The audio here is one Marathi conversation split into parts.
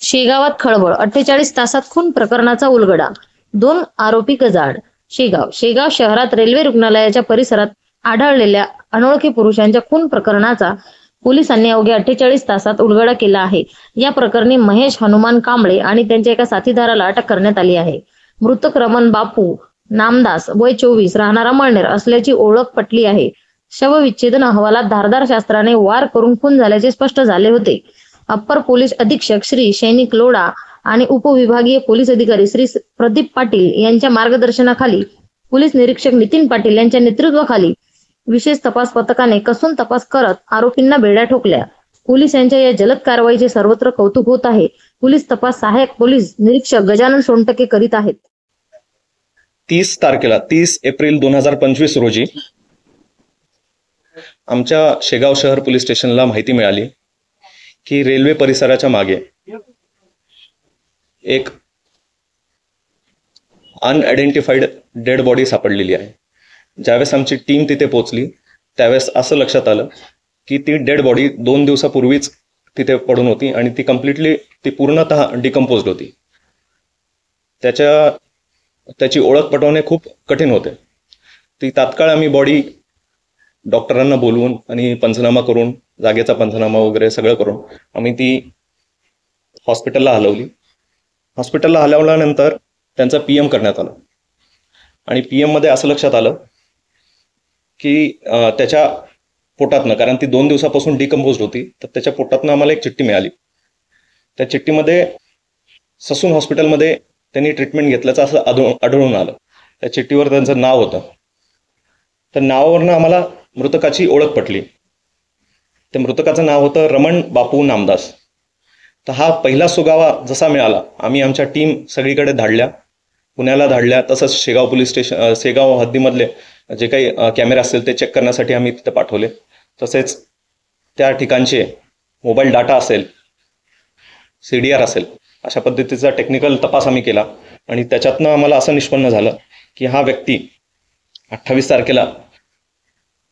शेगावात खळबळ, 48 तासात खून प्रकरणाचा उलगडा, 2 आरोपी गजाआड. शेगाव शहरात रेल्वे रुग्णालयाच्या परिसरात आढळलेल्या अनोळखी पुरुषांच्या खून प्रकरणाचा पोलिसांनी अवघ्या 48 तासात उलगडा केला आहे. या प्रकरणी महेश हनुमान कांबळे आणि त्यांच्या एका साथीदाराला अटक करण्यात आली आहे. मृतक रमण बापू नामदास वय 24 राहणारा मळनेर असल्याची ओळख पटली आहे. शवविच्छेदन अहवालात धारदार शस्त्राने वार करून खून झाल्याचे स्पष्ट झाले होते. अप्पर पोलीस अधीक्षक श्री सैनिक लोढा आणि उपविभागीय पोलीस अधिकारी श्री प्रदीप पाटील यांच्या मार्गदर्शनाखाली पोलीस निरीक्षक नितीन पाटील यांच्या नेतृत्वाखाली विशेष तपास पथकाने कसून तपास करत आरोपींना बेड्या ठोकल्या. पोलिसांच्या या जलद कारवाईचे सर्वत्र कौतुक होत आहे. पोलीस तपास सहाय्यक पोलीस निरीक्षक गजानन सोनटके करीत आहेत. 30 एप्रिल 2025 रोजी आमच्या शेगाव शहर पोलीस स्टेशनला माहिती मिळाली की रेल्वे परिसराच्या मागे एक अनआयडेंटिफाईड डेड बॉडी सापडलेली आहे. ज्यावेळेस आमची टीम तिथे पोहोचली त्यावेळेस असं लक्षात आलं की ती डेड बॉडी 2 दिवसापूर्वीच तिथे पडून होती आणि ती पूर्णतः डिकम्पोज्ड होती. त्याची ओळख पटवणे खूप कठीण होते. ती तात्काळ आम्ही बॉडी डॉक्टरांना बोलवून आणि पंचनामा करून, जागेचा पंचनामा वगैरे सगळं करून आम्ही ती हॉस्पिटलला हलवली. हॉस्पिटलला हलवल्यानंतर त्यांचा PM करण्यात आला आणि PM मध्ये असं लक्षात आलं की त्याच्या पोटातनं, कारण ती 2 दिवसापासून डिकम्पोज्ड होती, तर त्याच्या पोटातनं आम्हाला एक चिठ्ठी मिळाली. त्या चिठ्ठीमध्ये ससून हॉस्पिटलमध्ये त्यांनी ट्रीटमेंट घेतल्याचं असं आढळून आलं. त्या चिठ्ठीवर त्यांचं नाव होतं. तर नावावरनं आम्हाला मृतकाची ओळख पटली. त्या मृतकाचं नाव होतं रमण बापू नामदास. तर हा पहिला सुगावा जसा मिळाला आम्ही आमच्या टीम सगळीकडे धाडल्या, पुण्याला धाडल्या. तसंच शेगाव हद्दीमधले जे काही कॅमेरे असतील ते चेक करण्यासाठी आम्ही तिथे पाठवले. तसेच त्या ठिकाणचे मोबाईल डाटा असेल, CDR असेल, अशा पद्धतीचा टेक्निकल तपास आम्ही केला आणि त्याच्यातनं आम्हाला असं निष्पन्न झालं की हा व्यक्ती 28 तारखेला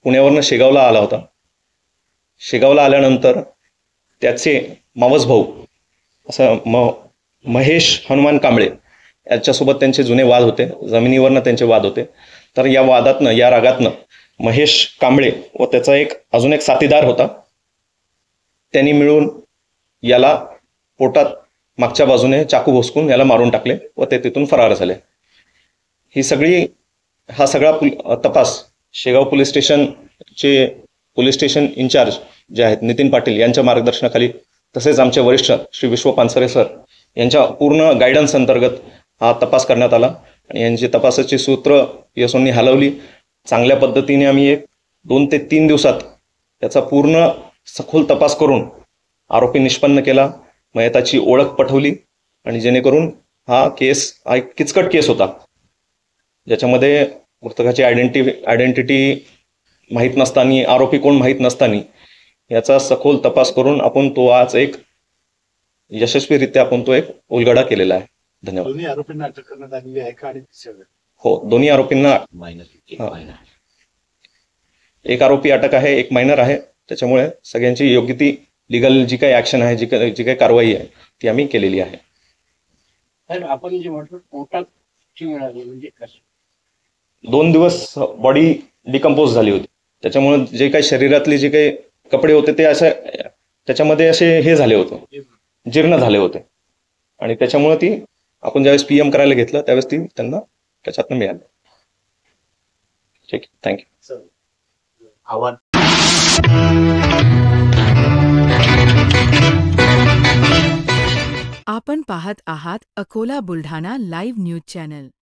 पुण्यावरनं शेगावला आला होता. शेगावला आल्यानंतर त्याचे मावस भाऊ असं महेश हनुमान कांबळे याच्यासोबत त्यांचे जुने वाद होते, जमिनीवरनं त्यांचे वाद होते. तर या वादातनं, या रागातनं महेश कांबळे व त्याचा अजून एक साथीदार होता, त्यांनी मिळून याला पोटात मागच्या बाजूने चाकू घोसकून याला मारून टाकले व ते तिथून फरार झाले. हा सगळा तपास शेगाव पोलीस स्टेशन इन्चार्ज जे आहेत नितीन पाटील यांच्या मार्गदर्शनाखाली, तसेच आमचे वरिष्ठ श्री विश्व पानसरे सर यांच्या पूर्ण गायडन्स अंतर्गत हा तपास करण्यात आला आणि यांची तपासाची सूत्र यशोंनी हलवली. चांगल्या पद्धतीने आम्ही 2 ते 3 दिवसात त्याचा पूर्ण सखोल तपास करून आरोपी निष्पन्न केला, मयताची ओळख पटवली आणि जेणेकरून हा एक किचकट केस होता, ज्याच्यामध्ये मृतकाची आयडेंटिटी माहीत नसताना, आरोपी कोण माहीत नसताना याचा सखोल तपास करून आपण तो आज यशस्वीरित्या आपण तो उलगडा केलेला आहे. धन्यवाद. दोन्ही आरोपींना अटक करण्यात आलेली आहे का? आणि हो, दोन्ही आरोपींना एक आरोपी अटक आहे, एक मायनर आहे. त्याच्यामुळे सगळ्यांची योग्य ती लिगल जी काही ऍक्शन आहे, जी काही कारवाई आहे ती आम्ही केलेली आहे. आपण जे म्हटलं पोटात मिळाली म्हणजे 2 दिवस बॉडी डिकम्पोज झाली होती. त्याच्यामुळे जे काही शरीरातले जे काही कपडे होते ते असं त्याच्यामध्ये असे झाले होते, जीर्ण झाले होते आणि त्याच्यामुळे आपण ज्यावेळेस PM करायला घेतलं त्यावेळेस त्यांना त्याच्यातनं मिळाली. ठीक आहे, थँक्यू. आपण पाहत आहात Akola Buldhana live news channel.